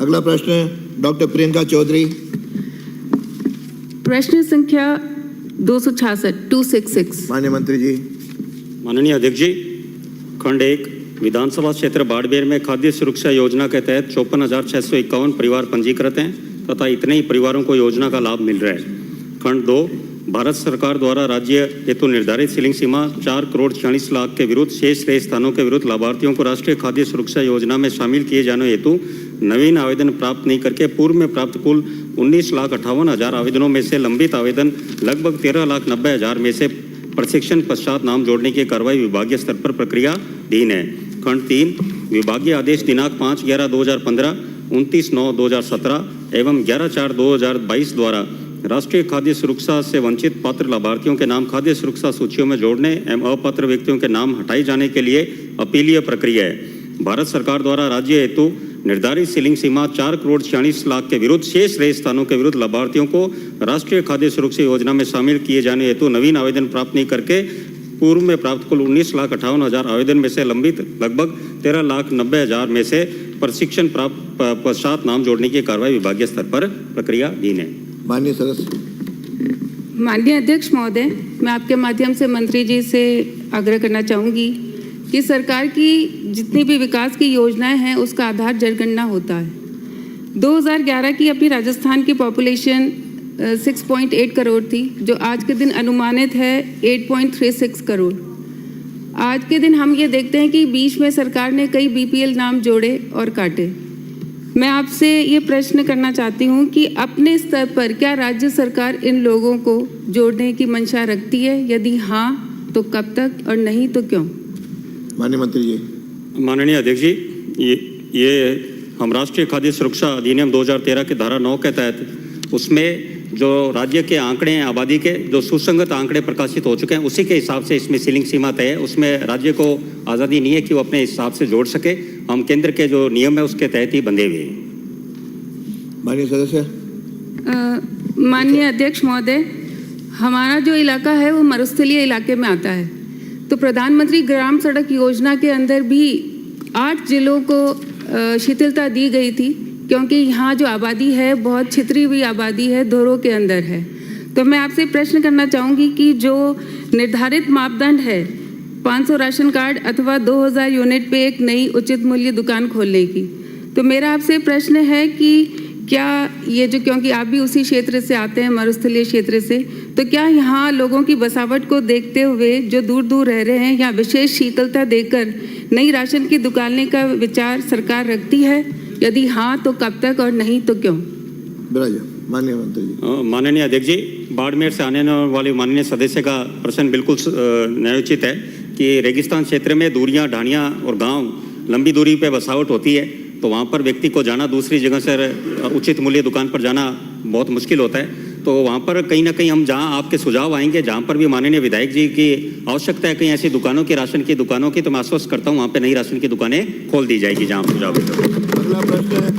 अगला प्रश्न डॉक्टर प्रियंका चौधरी। प्रश्न संख्या 266 माननीय मंत्री जी। माननीय अध्यक्ष जी, खंड 1 विधानसभा क्षेत्र बाड़मेर में खाद्य सुरक्षा योजना के तहत 54,651 परिवार पंजीकृत हैं तथा इतने ही परिवारों को योजना का लाभ मिल रहा है। खंड 2 भारत सरकार द्वारा राज्य हेतु निर्धारित सीलिंग सीमा 4,46,00,000 के विरुद्ध शेष रहे स्थानों के विरुद्ध लाभार्थियों को राष्ट्रीय खाद्य सुरक्षा योजना में शामिल किए जाने हेतु नवीन आवेदन प्राप्त नहीं करके पूर्व में प्राप्त कुल 19,58,000 आवेदनों में से लंबित आवेदन लगभग 13,90,000 में से प्रशिक्षण पश्चात नाम जोड़ने की कार्रवाई विभागीय स्तर पर प्रक्रियाधीन है। खंड 3 विभागीय आदेश दिनांक 5/11/2015, 29/9/2017 एवं 11/4/2022 द्वारा राष्ट्रीय खाद्य सुरक्षा से वंचित पात्र लाभार्थियों के नाम खाद्य सुरक्षा सूचियों में जोड़ने एवं अपात्र व्यक्तियों के नाम हटाए जाने के लिए अपीलीय प्रक्रिया है। भारत सरकार द्वारा राज्य हेतु निर्धारित सीलिंग सीमा 4,46,00,000 के विरुद्ध शेष रहे स्थानों के विरुद्ध लाभार्थियों को राष्ट्रीय खाद्य सुरक्षा योजना में शामिल किए जाने हेतु नवीन आवेदन प्राप्त नहीं करके पूर्व में प्राप्त कुल 19,58,000 आवेदन में से लंबित लगभग 13,90,000 में से प्रशिक्षण प्राप्त पश्चात नाम जोड़ने की कार्रवाई विभागीय स्तर पर प्रक्रियाधीन है। माननीय सदस्य। माननीय अध्यक्ष महोदय, मैं आपके माध्यम से मंत्री जी से आग्रह करना चाहूँगी कि सरकार की जितनी भी विकास की योजनाएं हैं उसका आधार जनगणना होता है। 2011 की अपनी राजस्थान की पॉपुलेशन 6.8 करोड़ थी, जो आज के दिन अनुमानित है 8.36 करोड़। आज के दिन हम ये देखते हैं कि बीच में सरकार ने कई BPL नाम जोड़े और काटे। मैं आपसे ये प्रश्न करना चाहती हूँ कि अपने स्तर पर क्या राज्य सरकार इन लोगों को जोड़ने की मंशा रखती है? यदि हाँ तो कब तक और नहीं तो क्यों? माननीय मंत्री जी। माननीय अध्यक्ष जी, ये हम राष्ट्रीय खाद्य सुरक्षा अधिनियम 2013 के धारा 9 के तहत उसमें जो राज्य के आंकड़े हैं आबादी के जो सुसंगत आंकड़े प्रकाशित हो चुके हैं उसी के हिसाब से इसमें सीलिंग सीमा तय है। उसमें राज्य को आज़ादी नहीं है कि वो अपने हिसाब से जोड़ सके। हम केंद्र के जो नियम है उसके तहत ही बंधे हुए हैं। माननीय सदस्य। माननीय अध्यक्ष महोदय, हमारा जो इलाका है वो मरुस्थलीय इलाके में आता है, तो प्रधानमंत्री ग्राम सड़क योजना के अंदर भी 8 जिलों को शिथिलता दी गई थी, क्योंकि यहाँ जो आबादी है बहुत छितरी हुई आबादी है, धोरों के अंदर है। तो मैं आपसे प्रश्न करना चाहूँगी कि जो निर्धारित मापदंड है 500 राशन कार्ड अथवा 2000 यूनिट पे एक नई उचित मूल्य दुकान खोलने की, तो मेरा आपसे प्रश्न है कि क्या ये जो, क्योंकि आप भी उसी क्षेत्र से आते हैं, मरुस्थलीय क्षेत्र से, तो क्या यहाँ लोगों की बसावट को देखते हुए जो दूर दूर रह रहे हैं यहाँ विशेष शीतलता देकर नई राशन की दुकान का विचार सरकार रखती है? यदि हाँ तो कब तक और नहीं तो क्यों? माननीय मंत्री जी। माननीय अध्यक्ष जी, बाड़मेर से आने वाले माननीय सदस्य का प्रश्न बिल्कुल न्यायोचित है कि रेगिस्तान क्षेत्र में दूरियां, ढाणियां और गांव लंबी दूरी पे बसावट होती है, तो वहां पर व्यक्ति को जाना, दूसरी जगह से उचित मूल्य दुकान पर जाना बहुत मुश्किल होता है। तो वहाँ पर कहीं ना कहीं हम जहाँ आपके सुझाव आएंगे, जहाँ पर भी माननीय विधायक जी की आवश्यकता है कहीं ऐसी दुकानों की, राशन की दुकानों की, तो मैं आश्वस्त करता हूँ वहाँ पे नई राशन की दुकानें खोल दी जाएगी जहाँ सुझाव। अगला प्रश्न है